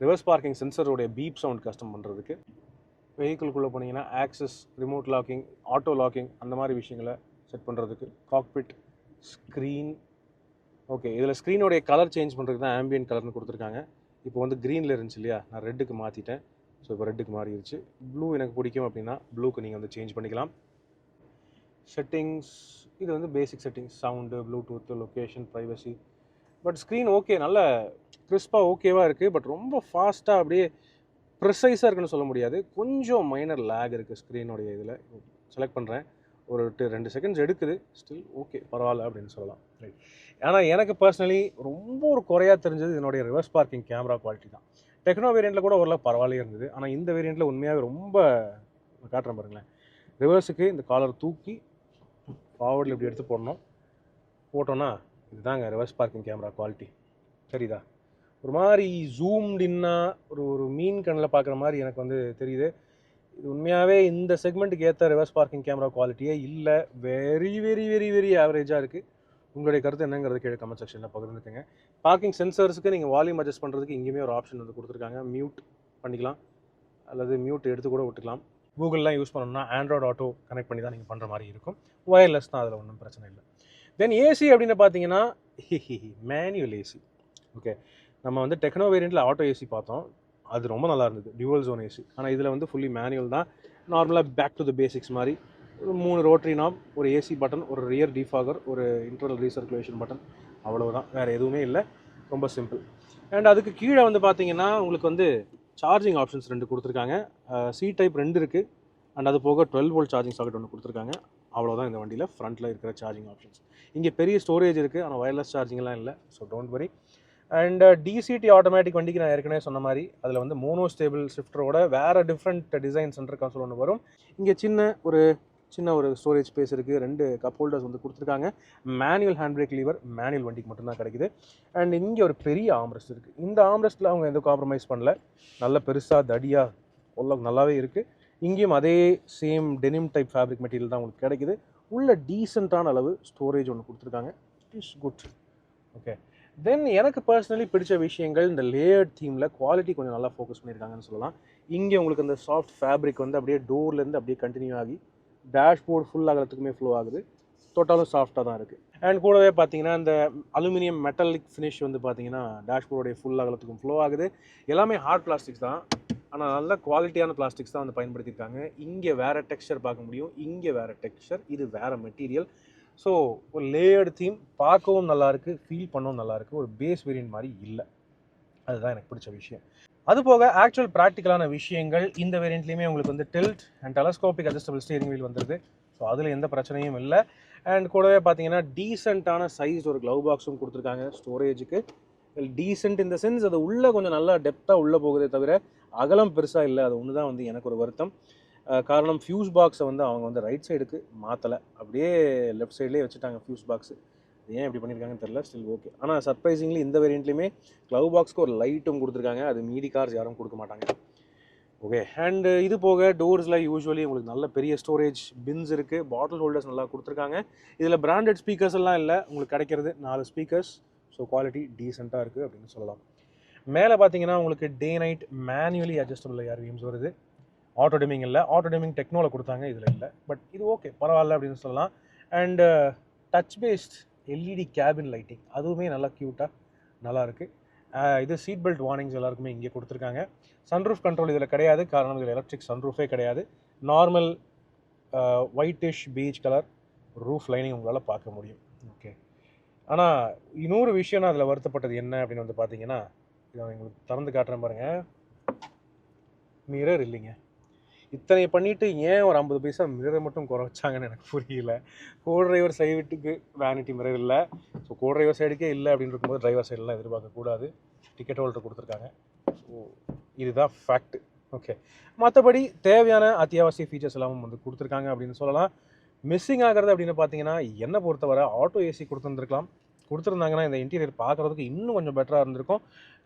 ரிவர்ஸ் பார்க்கிங் சென்சரோடைய பீப் சவுண்ட் கஸ்டம் பண்ணுறதுக்கு, வெஹிக்கிள்குள்ளே போனீங்கன்னா access, remote locking, auto locking அந்த மாதிரி விஷயங்களை செட் பண்ணுறதுக்கு, காக்பிட், ஸ்க்ரீன். ஓகே, இதில் ஸ்க்ரீனோடைய கலர் சேஞ்ச் பண்ணுறதுக்கு தான் ஆம்பியன்ட் கலர்னு கொடுத்துருக்காங்க. இப்போ வந்து க்ரீனில் இருந்துச்சு இல்லையா, நான் ரெட்டுக்கு மாற்றிட்டேன். ஸோ இப்போ ரெட்டுக்கு மாறிடுச்சு. ப்ளூ எனக்கு பிடிக்கும் அப்படின்னா ப்ளூக்கு நீங்கள் வந்து சேஞ்ச் பண்ணிக்கலாம். செட்டிங்ஸ் இது வந்து basic settings, sound, Bluetooth, location, privacy. But screen okay, நல்ல கிறிஸ்பாக ஓகேவாக இருக்குது. பட் ரொம்ப ஃபாஸ்ட்டாக அப்படியே ப்ரிசைஸாக இருக்குன்னு சொல்ல முடியாது. கொஞ்சம் மைனர் லேக் இருக்குது ஸ்க்ரீனோடைய இதில். செலக்ட் பண்ணுறேன், ஒரு 2 செகண்ட்ஸ் எடுக்குது, ஸ்டில் ஓகே பரவாயில்ல அப்படின்னு சொல்லலாம். ரைட். ஆனால் எனக்கு பர்சனலி ரொம்ப ஒரு குறையாக தெரிஞ்சது என்னுடைய ரிவர்ஸ் பார்க்கிங் கேமரா குவாலிட்டி தான். டெக்னோ வேரியண்ட்டில் கூட ஓரளவு பரவாயில்லையே இருந்தது. ஆனால் இந்த வேரியண்ட்டில் உண்மையாகவே ரொம்ப காட்டுறேன் பாருங்களேன். ரிவர்ஸுக்கு இந்த காலர் தூக்கி ஃபார்வர்டில் இப்படி எடுத்து போடணும். போட்டோன்னா இதுதாங்க ரிவர்ஸ் பார்க்கிங் கேமரா குவாலிட்டி. சரிதா? ஒரு மாதிரி ஜூம்டின்னா ஒரு மீன் கண்ணில் பார்க்குற மாதிரி எனக்கு வந்து தெரியுது. இது உண்மையாகவே இந்த செக்மெண்ட்டுக்கு ஏற்ற ரிவர்ஸ் பார்க்கிங் கேமரா குவாலிட்டியே இல்லை. வெரி வெரி வெரி வெரி ஆவரேஜாக இருக்குது. உங்களுடைய கருத்து என்னங்கிறது கீழே கமெண்ட் செக்ஷனில் பகிர்ந்துக்குங்க. பார்க்கிங் சென்சர்ஸுக்கு நீங்கள் வால்யூம் அட்ஜஸ்ட் பண்ணுறதுக்கு இங்கேயுமே ஒரு ஆப்ஷன் வந்து கொடுத்துருக்காங்க. மியூட் பண்ணிக்கலாம், அல்லது மியூட் எடுத்து கூட விட்டுக்கலாம். கூகுள்லாம் யூஸ் பண்ணணும்னா ஆண்ட்ராய்டு ஆட்டோ கனெக்ட் பண்ணி தான் நீங்கள் பண்ணுற மாதிரி இருக்கும். ஒயர்லெஸ் தான், அதில் ஒன்றும் பிரச்சனை இல்லை. தென் ஏசி அப்படின்னு பார்த்தீங்கன்னா மேனுவல் ஏசி. ஓகே, நம்ம வந்து டெக்னோ வேரியண்ட்டில் ஆட்டோ ஏசி பார்த்தோம், அது ரொம்ப நல்லா இருந்தது, டியூவல் ஜோன் ஏசி. ஆனால் இதில் வந்து ஃபுல்லி மேனுவல் தான். நார்மலாக பேக் டு த பேசிக்ஸ் மாதிரி ஒரு 3 ரோட்டரி நாப், ஒரு ஏசி பட்டன், ஒரு ரியர் டிஃபாகர், ஒரு இன்டர்னல் ரீசர்க்குலேஷன் பட்டன், அவ்வளவுதான், வேறு எதுவுமே இல்லை. ரொம்ப சிம்பிள். அண்ட் அதுக்கு கீழே வந்து பார்த்தீங்கன்னா உங்களுக்கு வந்து சார்ஜிங் ஆப்ஷன்ஸ் 2 கொடுத்துருக்காங்க. சி டைப் 2 இருக்குது. அண்ட் அது போக 12 வோல்ட் சார்ஜிங் சாக்கெட் ஒன்று கொடுத்துருக்காங்க. அவ்வளோதான் இந்த வண்டியில் ஃப்ரண்ட்டில் இருக்கிற சார்ஜிங் ஆப்ஷன்ஸ். இங்கே பெரிய ஸ்டோரேஜ் இருக்குது, ஆனால் வயர்லெஸ் சார்ஜிங்லாம் இல்லை. So don't worry. And DCT automatic வண்டிக்கு நான் ஏற்கனவே சொன்ன மாதிரி அதில் வந்து மோனோ ஸ்டேபிள் ஷிஃப்டரோட வேறு டிஃப்ரெண்ட் டிசைன் சென்டர் கன்சோல் ஒன்று வரும். இங்கே சின்ன ஒரு ஸ்டோரேஜ் ஸ்பேஸ் இருக்குது. 2 கப் ஹோல்டர்ஸ் வந்து கொடுத்துருக்காங்க. Manual hand brake lever manual வண்டிக்கு மட்டும்தான் கிடைக்குது. அண்ட் இங்கே ஒரு பெரிய ஆம்ரெஸ்ட் இருக்குது. இந்த ஆம்ரெஸ்ட்டில் அவங்க எந்த காம்ப்ரமைஸ் பண்ணல, நல்ல பெருசாக தடியாக ஓரளவுக்கு நல்லாவே இருக்குது. இங்கேயும் அதே same denim type fabric material தான் உங்களுக்கு கிடைக்குது. உள்ள டீசெண்டான அளவு ஸ்டோரேஜ் ஒன்று கொடுத்துருக்காங்க. It is good. ஓகே, தென் எனக்கு பர்சனலி பிடிச்ச விஷயங்கள் இந்த லேயர்ட் தீமில் குவாலிட்டி கொஞ்சம் நல்லா ஃபோக்கஸ் பண்ணியிருக்காங்கன்னு சொல்லலாம். இங்கே உங்களுக்கு அந்த சாஃப்ட் ஃபேப்ரிக் வந்து அப்படியே டோர்லேருந்து அப்படியே கண்டினியூ ஆகி டேஷ்போர்ட் ஃபுல் ஆகிறதுக்குமே ஃப்ளோ ஆகுது. தொட்டாலும் சாஃப்டாக தான் இருக்குது. அண்ட் கூடவே பார்த்தீங்கன்னா இந்த அலுமினியம் மெட்டலிக் ஃபினிஷ் வந்து பார்த்தீங்கன்னா டேஷ்போர்டோடைய ஃபுல் ஆகிறதுக்கும் ஃப்ளோ ஆகுது. எல்லாமே ஹார்ட் பிளாஸ்டிக்ஸ் தான், ஆனால் நல்ல குவாலிட்டியான பிளாஸ்டிக்ஸ் தான் வந்து பயன்படுத்தியிருக்காங்க. இங்கே வேறு டெக்ஸ்சர் பார்க்க முடியும், இங்கே வேறு டெக்ஸ்சர், இது வேறு மெட்டீரியல். ஸோ ஒரு லேயர்டு தீம் பார்க்கவும் நல்லாயிருக்கு, ஃபீல் பண்ணவும் நல்லாயிருக்கு. ஒரு பேஸ் வேரியன்ட் மாதிரி இல்லை, அதுதான் எனக்கு பிடிச்ச விஷயம். அது போக ஆக்சுவல் ப்ராக்டிக்கலான விஷயங்கள் இந்த வேரியண்ட்லேயுமே உங்களுக்கு வந்து tilt and telescopic adjustable steering wheel வந்துடுது. ஸோ அதில் எந்த பிரச்சனையும் இல்லை. அண்ட் கூடவே பார்த்தீங்கன்னா டீசெண்டான சைஸ் ஒரு க்ளவ் பாக்ஸும் கொடுத்துருக்காங்க ஸ்டோரேஜுக்கு. டீசென்ட் இந்த சென்ஸ் அது உள்ளே கொஞ்சம் நல்லா டெப்த்தாக உள்ளே போகுதே தவிர அகலம் பெருசாக இல்லை. அது ஒன்று தான் வந்து எனக்கு ஒரு வருத்தம். காரணம் ஃபியூஸ் பாக்ஸை வந்து அவங்க வந்து ரைட் சைடுக்கு மாற்றலை, அப்படியே லெஃப்ட் சைட்லேயே வச்சுட்டாங்க ஃபியூஸ் பாக்ஸு. ஏன் இப்படி பண்ணியிருக்காங்கன்னு தெரியல, ஸ்டில் ஓகே. ஆனால் சர்ப்ரைசிங்லி இந்த வேரியண்ட்லேயுமே க்ளவ் பாக்ஸ்க்கு ஒரு லைட்டும் கொடுத்துருக்காங்க. அது மீதி கார்ஸ் யாரும் கொடுக்க மாட்டாங்க. ஓகே, அண்ட் இது போக டோர்ஸில் யூஸ்வலி உங்களுக்கு நல்ல பெரிய ஸ்டோரேஜ் பின்ஸ் இருக்குது. பாட்டில் ஹோல்டர்ஸ் நல்லா கொடுத்துருக்காங்க. இதில் பிராண்டட் ஸ்பீக்கர்ஸ் எல்லாம் இல்லை, உங்களுக்கு கிடைக்கிறது 4 ஸ்பீக்கர்ஸ். ஸோ குவாலிட்டி டீசெண்டாக இருக்குது அப்படின்னு சொல்லலாம். மேலே பார்த்தீங்கன்னா உங்களுக்கு day night manually adjustable ORVMs வருது. ஆட்டோ டிமிங் இல்லை, ஆட்டோ டிமிங் டெக்னோவில் கொடுத்தாங்க, இதில் இல்லை. பட் இது ஓகே பரவாயில்ல அப்படின்னு சொல்லலாம். And touch based LED cabin lighting அதுவுமே நல்லா க்யூட்டாக நல்லாயிருக்கு. இது சீட் பெல்ட் வார்னிங்ஸ் எல்லாருக்குமே இங்கே கொடுத்துருக்காங்க. சன்ரூஃப் கண்ட்ரோல் இதில் கிடையாது, காரணம் இதில் எலக்ட்ரிக் சன்ரூஃபே கிடையாது. Normal whitish peach colour roof lining உங்களால் பார்க்க முடியும். ஓகே, ஆனால் இன்னொரு விஷயம் நான் அதில் வருத்தப்பட்டது என்ன அப்படின்னு வந்து பார்த்தீங்கன்னா, இதை உங்களுக்கு திறந்து காட்டுறேன் பாருங்கள், மிரர் இல்லைங்க. இத்தனை பண்ணிவிட்டு ஏன் ஒரு 50 பைசா மிரரை மட்டும் குறைச்சாங்கன்னு எனக்கு புரியல. கோ டிரைவர் சைடுக்கு வேனிட்டி மிரர் இல்லை. ஸோ கோ டிரைவர் சைடுக்கே இல்லை அப்படின்னு இருக்கும்போது டிரைவர் சைடெலாம் எதிர்பார்க்கக்கூடாது. டிக்கெட் ஹோல்டர் கொடுத்துருக்காங்க. ஸோ இதுதான் ஃபேக்ட். ஓகே, மற்றபடி தேவையான அத்தியாவசிய ஃபீச்சர்ஸ் எல்லாமும் வந்து கொடுத்துருக்காங்க அப்படின்னு சொல்லலாம். மிஸ்ஸிங் ஆகிறது அப்படின்னு பார்த்தீங்கன்னா, என்னை பொறுத்தவரை ஆட்டோ ஏசி கொடுத்துருந்தாங்கன்னா இந்த இன்டீரியர் பார்க்குறதுக்கு இன்னும் கொஞ்சம் பெட்டராக இருந்திருக்கும்.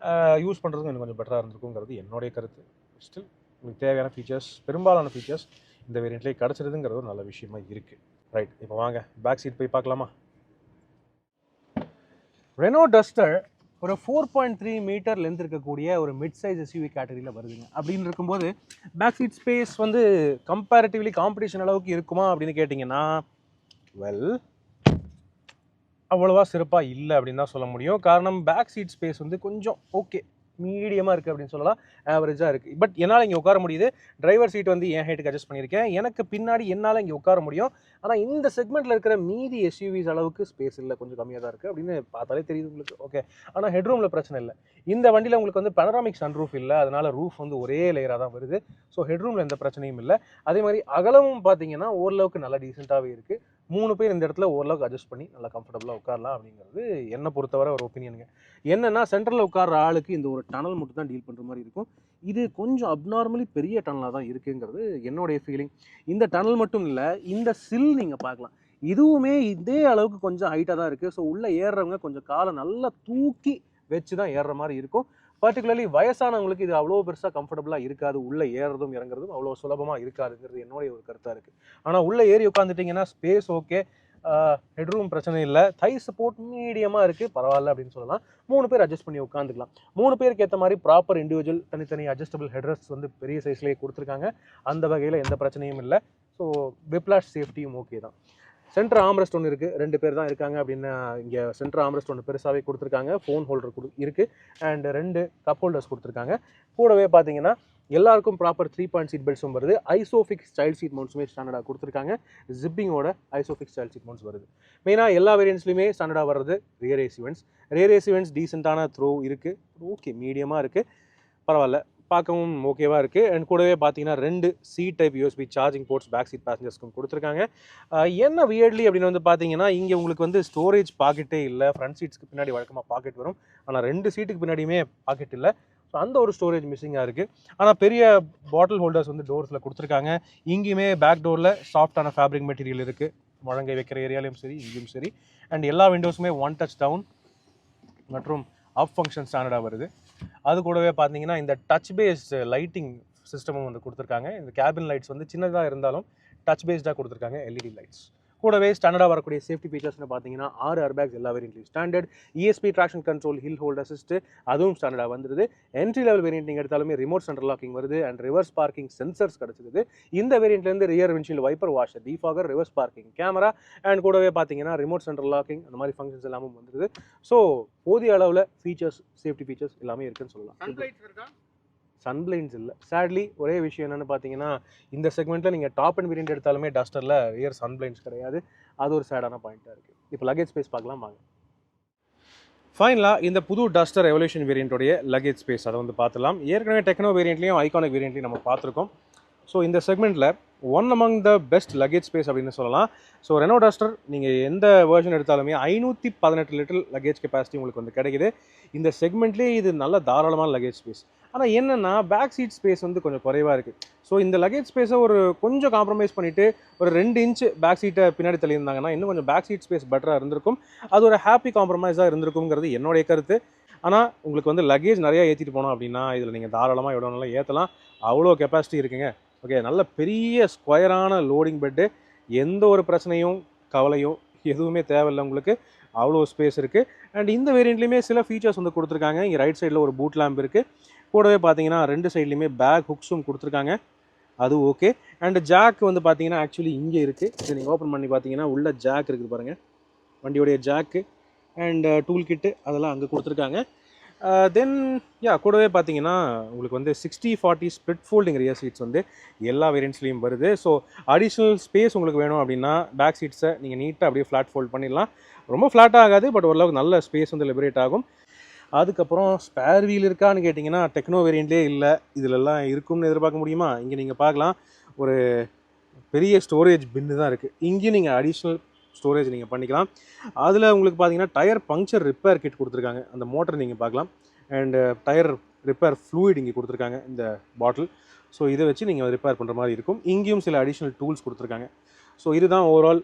யூஸ் பண்ணுறதுக்கும் இன்னும் கொஞ்சம் பெட்டராக இருந்திருக்குங்கிறது என்னுடைய கருத்து. ஸ்டில் உங்களுக்கு தேவையான ஃபீச்சர்ஸ், பெரும்பாலான ஃபீச்சர்ஸ் இந்த வேரியண்ட்லேயே கிடச்சிருதுங்கிறது ஒரு நல்ல விஷயமா இருக்குது. ரைட், இப்போ வாங்க பேக் சீட் போய் பார்க்கலாமா? ரெனோ டஸ்டர் ஒரு 4.3 மீட்டர் லென்த் இருக்கக்கூடிய ஒரு மிட் சைஸ் எஸ்யூவி கேட்டகரியில் வருதுங்க. அப்படின்னு இருக்கும்போது பேக் சீட் ஸ்பேஸ் வந்து கம்பேரிட்டிவ்லி காம்படிஷன் அளவுக்கு இருக்குமா அப்படின்னு கேட்டிங்கன்னா, வெல், அவ்வளோவா சிறப்பாக இல்லை அப்படின்னு தான் சொல்ல முடியும். காரணம் பேக் சீட் ஸ்பேஸ் வந்து கொஞ்சம் ஓகே, மீடியமாக இருக்குது அப்படின்னு சொல்லலாம், ஆவரேஜாக இருக்குது. பட் என்னால் இங்கே உட்கார முடியுது. டிரைவர் சீட் வந்து என் ஹைட்டுக்கு அட்ஜஸ்ட் பண்ணியிருக்கேன். எனக்கு பின்னாடி என்னால் இங்கே உட்கார முடியும். ஆனால் இந்த செக்மெண்ட்டில் இருக்கிற மீதி எஸ்யூவிஸ் அளவுக்கு ஸ்பேஸ் இல்லை, கொஞ்சம் கம்மியாக தான் இருக்குது அப்படின்னு பார்த்தாலே தெரியுது உங்களுக்கு. ஓகே, ஆனால் ஹெட்ரூமில் பிரச்சனை இல்லை. இந்த வண்டியில் உங்களுக்கு வந்து பெனராமிக் சன்ரூஃப் இல்லை, அதனால் ரூஃப் வந்து ஒரே லேயராக தான் வருது. ஸோ ஹெட்ரூமில் எந்த பிரச்சனையும் இல்லை. அதே மாதிரி அகலமும் பார்த்தீங்கன்னா ஓரளவுக்கு நல்லா டீசெண்டாகவே இருக்குது. 3 பேர் இந்த இடத்துல ஓரளவுக்கு அட்ஜஸ்ட் பண்ணி நல்லா கம்ஃபர்டபுளாக உட்காரலாம் அப்படிங்கிறது என்னை பொறுத்தவரை ஒரு ஒப்பீனியனுங்க. என்னென்னா சென்டரில் உட்கார ஆளுக்கு இந்த ஒரு டனல் மட்டும் தான் டீல் பண்ணுற மாதிரி இருக்கும். இது கொஞ்சம் அப்நார்மலி பெரிய டனலாக தான் இருக்குங்கிறது என்னுடைய ஃபீலிங். இந்த டனல் மட்டும் இல்லை, இந்த சில் நீங்கள் பார்க்கலாம், இதுவுமே இதே அளவுக்கு கொஞ்சம் ஹைட்டாக தான் இருக்குது. ஸோ உள்ளே ஏறுறவங்க கொஞ்சம் காலை நல்லா தூக்கி வச்சு தான் ஏறுற மாதிரி இருக்கும். பர்டிகுலர்லி வயசானவங்களுக்கு இது அவ்வளோ பெருசாக கம்ஃபர்டபுளாக இருக்காது. உள்ளே ஏறுறதும் இறங்குறதும் அவ்வளோ சுலபமாக இருக்காதுங்கிறது என்னுடைய ஒரு கருத்தாக இருக்குது. ஆனால் உள்ளே ஏறி உட்காந்துட்டிங்கன்னா ஸ்பேஸ் ஓகே, ஹெட்ரூம் பிரச்சனை இல்லை, தை சப்போர்ட் மீடியமாக இருக்குது, பரவாயில்ல அப்படின்னு சொல்லலாம். 3 பேர் அட்ஜஸ்ட் பண்ணி உட்காந்துக்கலாம். 3 பேருக்கு ஏற்ற மாதிரி ப்ராப்பர் இண்டிவிஜுவல் தனித்தனி அட்ஜஸ்டபிள் ஹெட்ரஸ் வந்து பெரிய சைஸ்லேயே கொடுத்துருக்காங்க. அந்த வகையில் எந்த பிரச்சனையும் இல்லை. ஸோ விப்ளாஷ் சேஃப்டியும் ஓகே தான். சென்டர் ஆம்ரெஸ்ட் ஒன்று இருக்குது, 2 பேர் தான் இருக்காங்க அப்படின்னு இங்கே சென்டர் ஆம்ரெஸ்ட் ஒன்று பெருசாகவே கொடுத்துருக்காங்க. ஃபோன் ஹோல்டர் இருக்குது அண்ட் 2 கப் ஹோல்டர்ஸ் கொடுத்துருக்காங்க. கூடவே பார்த்தீங்கன்னா எல்லாருக்கும் ப்ராப்பர் 3 பாயிண்ட் சீட் பெல்ட்ஸும் வருது. ஐசோஃபிக்ஸ் சைல்ட் சீட் மவுண்ட்ஸுமே ஸ்டாண்டர்டாக கொடுத்துருக்காங்க. ஜிப்பிங்கோட ஐசோஃபிக்ஸ் சைல்ட் சீட் மவுண்ட்ஸ் வருது. மெயினாக எல்லா வேரியன்ட்ஸ்லையுமே ஸ்டாண்டர்டாக வர்றது rear AC vents. Rear AC vents டீசெண்டான த்ரோ இருக்குது, ஓகே மீடியமாக இருக்குது, பரவாயில்ல, பார்க்கவும் ஓகேவாக இருக்குது. அண்ட் கூடவே பார்த்தீங்கன்னா 2 C type USB charging ports back seat பேசஞ்சர்ஸ்க்கும் கொடுத்துருக்காங்க. என்ன வியர்ட்லி அப்படின்னு வந்து பார்த்தீங்கன்னா, இங்கே உங்களுக்கு வந்து ஸ்டோரேஜ் பாக்கெட்டே இல்லை. ஃப்ரண்ட் சீட்ஸ்க்கு பின்னாடி வழக்கமாக பாக்கெட் வரும், ஆனால் 2 சீட்டுக்கு பின்னாடியுமே பாக்கெட் இல்லை. ஸோ அந்த ஒரு ஸ்டோரேஜ் மிஸ்ஸிங்காக இருக்குது. ஆனால் பெரிய பாட்டில் ஹோல்டர்ஸ் வந்து டோர்ஸில் கொடுத்துருக்காங்க. இங்கேயுமே பேக் டோரில் சாஃப்டான ஃபேப்ரிக் மெட்டீரியல் இருக்குது, முழங்கை வைக்கிற ஏரியாலையும் சரி இங்கேயும் சரி. அண்ட் எல்லா விண்டோஸுமே 1 டச் டவுன் மற்றும் அப் ஃபங்க்ஷன் ஸ்டாண்டர்டாக வருது. அது கூடவே பார்த்தீங்கன்னா இந்த டச் பேஸ்ட் லைட்டிங் சிஸ்டமும் வந்து கொடுத்துருக்காங்க. இந்த கேபின் லைட்ஸ் வந்து சின்னதாக இருந்தாலும் டச் பேஸ்டாக கொடுத்துருக்காங்க, எல்இடி லைட்ஸ். கூடவே ஸ்டாண்டர்டாக வரக்கூடிய சேஃப்டி ஃபீச்சர்ஸ்னு பார்த்தீங்கன்னா 6 ஏர்பேக்ஸ் எல்லா வேரியண்ட்லையும் standard. ESP traction control, hill hold assist அதுவும் ஸ்டாண்டர்டாக வந்துருது. என்ட்ரி லெவல் வேரியண்ட் நீங்கள் எடுத்தாலுமே ரிமோட் சென்டர் லாக்கிங் வருது அண்ட் ரிவர்ஸ் பார்க்கிங் சென்சர்ஸ் கிடச்சிருது. இந்த வேரியண்ட்லேருந்து rear windshield wiper washer, defogger, reverse parking camera and கூடவே பார்த்தீங்கன்னா ரிமோட் சென்டர் லாக்கிங் அந்த மாதிரி ஃபங்க்ஷன்ஸ் எல்லாமே வந்துருது. ஸோ போதிய அளவில் ஃபீச்சர்ஸ், சேஃப்டி ஃபீச்சர்ஸ் எல்லாமே இருக்குன்னு சொல்லலாம். சன்பிளைன்ஸ் இல்லை சேட்லி. ஒரே விஷயம் என்னென்னு பார்த்தீங்கன்னா, இந்த செக்மெண்ட்டில் நீங்கள் டாப் அண்ட் வேரியண்ட் எடுத்தாலுமே டஸ்டரில் ரியர் சன்பிளைன்ஸ் கிடையாது. அது ஒரு சேடான பாயிண்ட்டாக இருக்குது. இப்போ லக்கேஜ் ஸ்பேஸ் பார்க்கலாம் வாங்க. ஃபைனலாக இந்த புது டஸ்டர் எவல்யூஷன் வேரியண்ட்டோடைய லக்கேஜ் ஸ்பேஸ் அதை வந்து பார்த்துலாம். ஏற்கனவே டெக்னோ வேரியண்ட்லையும் ஐகானிக் வேரியண்ட்லையும் நம்ம பார்த்துருக்கோம். ஸோ இந்த செக்மெண்ட்டில் one among the best luggage space அப்படின்னு சொல்லலாம். ஸோ ரெனோ டஸ்டர் நீங்கள் எந்த வேர்ஷன் எடுத்தாலுமே 518 லிட்டர் லக்கேஜ் கெப்பாசிட்டி உங்களுக்கு வந்து கிடைக்குது. இந்த செக்மெண்ட்லேயே இது நல்ல தாராளமான லக்கேஜ் ஸ்பேஸ். ஆனால் என்னென்னா பேக் சீட் ஸ்பேஸ் வந்து கொஞ்சம் குறைவாக இருக்குது. ஸோ இந்த லக்கேஜ் ஸ்பேஸை ஒரு கொஞ்சம் காம்ப்ரமைஸ் பண்ணிவிட்டு ஒரு 2 இன்ச் பேக் சீட்டை பின்னாடி தள்ளியிருந்தாங்கன்னா இன்னும் கொஞ்சம் பேக் சீட் ஸ்பேஸ் பெட்டராக இருந்திருக்கும். அது ஒரு ஹாப்பி காம்ப்ரமைஸாக இருந்திருக்குங்கிறது என்னுடைய கருத்து. ஆனால் உங்களுக்கு வந்து லக்கேஜ் நிறையா ஏற்றிட்டு போனோம் அப்படின்னா இதில் நீங்கள் தாராளமாக எவ்வளோ நல்லா ஏற்றலாம், அவ்வளோ கெப்பாசிட்டி இருக்குங்க. ஓகே, நல்ல பெரிய ஸ்கொயரான லோடிங் பெட்டு, எந்த ஒரு பிரச்சனையும் கவலையும் எதுவுமே தேவையில்லை உங்களுக்கு, அவ்வளோ ஸ்பேஸ் இருக்குது. அண்ட் இந்த வேரியண்ட்லேயுமே சில ஃபீச்சர்ஸ் வந்து கொடுத்துருக்காங்க. இங்கே ரைட் சைடில் ஒரு பூட் லேம்ப் இருக்குது. கூடவே பார்த்தீங்கன்னா 2 சைட்லேயுமே பேக் ஹுக்ஸும் கொடுத்துருக்காங்க, அது ஓகே. அண்ட் ஜாக் வந்து பார்த்தீங்கன்னா ஆக்சுவலி இங்கே இருக்குது. இது நீங்கள் ஓப்பன் பண்ணி பார்த்தீங்கன்னா உள்ள ஜாக் இருக்குது பாருங்கள், வண்டியோடைய ஜாக்கு அண்ட் டூல் கிட்டு அதெல்லாம் அங்கே கொடுத்துருக்காங்க. தென் கூடவே பார்த்தீங்கன்னா உங்களுக்கு வந்து 60/40 ஸ்ப்ளிட் ஃபோல்டிங் ரியர் சீட்ஸ் வந்து எல்லா வேரியண்ட்ஸ்லையும் வருது. ஸோ அடிஷ்னல் ஸ்பேஸ் உங்களுக்கு வேணும் அப்படின்னா பேக் சீட்ஸை நீங்கள் நீட்டாக அப்படியே ஃப்ளாட் ஃபோல்ட் பண்ணிடலாம். ரொம்ப ஃப்ளாட் ஆகாது, பட் ஓரளவுக்கு நல்ல ஸ்பேஸ் வந்து லிபரேட் ஆகும். அதுக்கப்புறம் ஸ்பேர் வீல் இருக்கான்னு கேட்டிங்கன்னா டெக்னோ வேரியண்ட்லேயே இல்லை. இதிலெல்லாம் இருக்கும்னு எதிர்பார்க்க முடியுமா? இங்கே நீங்கள் பார்க்கலாம், ஒரு பெரிய ஸ்டோரேஜ் பின்னு தான் இருக்குது. இங்கேயும் நீங்கள் அடிஷ்னல் ஸ்டோரேஜ் நீங்கள் பண்ணிக்கலாம். அதில் உங்களுக்கு பார்த்தீங்கன்னா டயர் பங்க்சர் ரிப்பேர் கிட் கொடுத்துருக்காங்க. அந்த மோட்டர் நீங்கள் பார்க்கலாம். அண்டு டயர் ரிப்பேர் ஃப்ளூயிட் இங்கே கொடுத்துருக்காங்க, இந்த பாட்டில். ஸோ இதை வச்சு நீங்கள் ரிப்பேர் பண்ணுற மாதிரி இருக்கும். இங்கேயும் சில அடிஷ்னல் டூல்ஸ் கொடுத்துருக்காங்க. ஸோ இதுதான் overall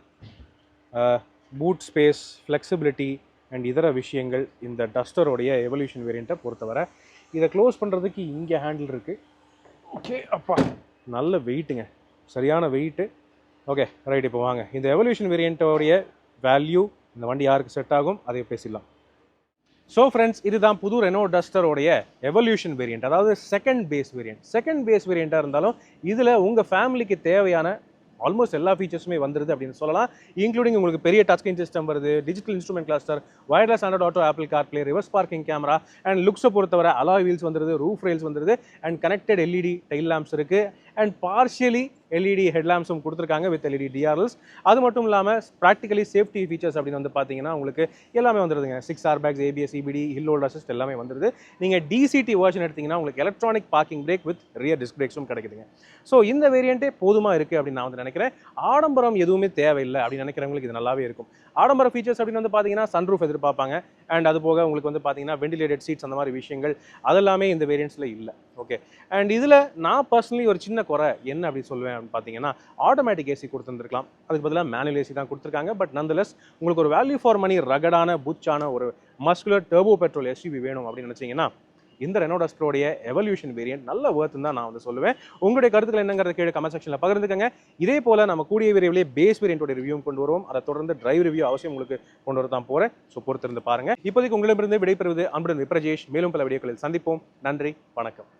boot space, flexibility and இதர விஷயங்கள் இந்த டஸ்டருடைய எவல்யூஷன் வேரியண்ட்டை பொறுத்தவரை. இதை க்ளோஸ் பண்ணுறதுக்கு இங்கே ஹேண்டில் இருக்குது. ஓகே, அப்பா நல்ல வெயிட்டுங்க, சரியான வெயிட்டு. ஓகே ரைட், இப்போ வாங்க இந்த எவல்யூஷன் வேரியண்ட்டோடைய வேல்யூ, இந்த வண்டி யாருக்கு செட் ஆகும் அதை பேசிடலாம். ஸோ ஃப்ரெண்ட்ஸ், இதுதான் புது ரெனோ டஸ்டரோடைய எவல்யூஷன் வேரியண்ட், அதாவது second base variant. Second base வேரியண்ட்டாக இருந்தாலும் இதில் உங்கள் ஃபேமிலிக்கு தேவையான ஆல்மோஸ்ட் எல்லா ஃபீச்சர்ஸுமே வந்துருது அப்படின்னு சொல்லலாம். இன்க்ளூடிங் உங்களுக்கு பெரிய டச் ஸ்க்ரீன் சிஸ்டம் வருது, digital instrument cluster, wireless Android Auto, Apple CarPlay, reverse parking camera and லுக்ஸை பொறுத்தவரை அலாய் வீல்ஸ் வந்துருது, ரூஃப் ரெயில்ஸ் வந்துருது and connected LED tail lamps இருக்குது அண்ட் பார்ஷியலி எல்இடி ஹெட்லாம்ப்ஸும் கொடுத்துருக்காங்க வித் எல்இடி டிஆர்எல்ஸ். அது மட்டும் இல்லாமல் ப்ராக்டிகலி சேஃப்டி ஃபீச்சர்ஸ் அப்படின்னு வந்து பார்த்தீங்கன்னா உங்களுக்கு எல்லாமே வந்துருதுங்க. 6 airbags, ABS, EBD, hill hold assist எல்லாமே வந்துருது. நீங்கள் டிசிடி வெர்ஷன் எடுத்தீங்கன்னா உங்களுக்கு electronic parking brake with rear disc பிரேக்ஸும் கிடைக்குதுங்க. ஸோ இந்த வேரியண்ட்டே போதுமாக இருக்குது அப்படின்னு நான் வந்து நினைக்கிறேன். ஆடம்பரம் எதுவுமே தேவையில்லை அப்படின்னு நினைக்கிறவங்களுக்கு இது நல்லாவே இருக்கும். ஆடம்பர ஃபீச்சர்ஸ் அப்படின்னு வந்து பார்த்தீங்கன்னா சன்ரூஃப் எதிர்பார்ப்பாங்க. அண்ட் அது போக உங்களுக்கு வந்து பார்த்தீங்கன்னா வெண்டிலேட்டட் சீட்ஸ், அந்த மாதிரி விஷயங்கள் அதெல்லாமே இந்த வேரியண்ட்ஸில் இல்லை. ஓகே, அண்ட் இதில் நான் பர்சனலி ஒரு சின்ன குறை என்ன அப்படி சொல்லுவேன் அப்படின்னு பார்த்தீங்கன்னா, ஆட்டோமேட்டிக் ஏசி கொடுத்துருந்துருக்கலாம். அதுக்கு பதிலாக மேனுவல் ஏசி தான் கொடுத்துருக்காங்க. பட் நந்தலெஸ் உங்களுக்கு ஒரு வேல்யூ ஃபார் மணி ரகடான புச்சான ஒரு மஸ்குலர் டர்போ பெட்ரோல் எஸ்யூவி வேணும் அப்படின்னு நினச்சிங்கன்னா இந்த ரெனோ டஸ்டரோடைய எவல்யூஷன் வேரியன்ட் நல்ல ஒர்த்துன்னு தான் நான் வந்து சொல்லுவேன். உங்களுடைய கருத்துக்கள் என்னங்கிறத கீழே கமெண்ட் செக்ஷனில் பகிர்ந்துக்கங்க. இதே போல் நம்ம கூடிய விரைவிலே பேஸ் வேரியன்ட்டோட ரிவ்யூ கொண்டு வருவோம். அதை தொடர்ந்து டிரைவ் ரிவ்யூ அவசியம் உங்களுக்கு கொண்டு வர தான் போகிறேன். ஸோ பொறுத்திருந்து பாருங்கள். இப்போதைக்கு உங்களிடமிருந்து விடைபெறுவது அன்புடன் விப்ரஜேஷ். மேலும் பல வீடியோக்களில் சந்திப்போம். நன்றி, வணக்கம்.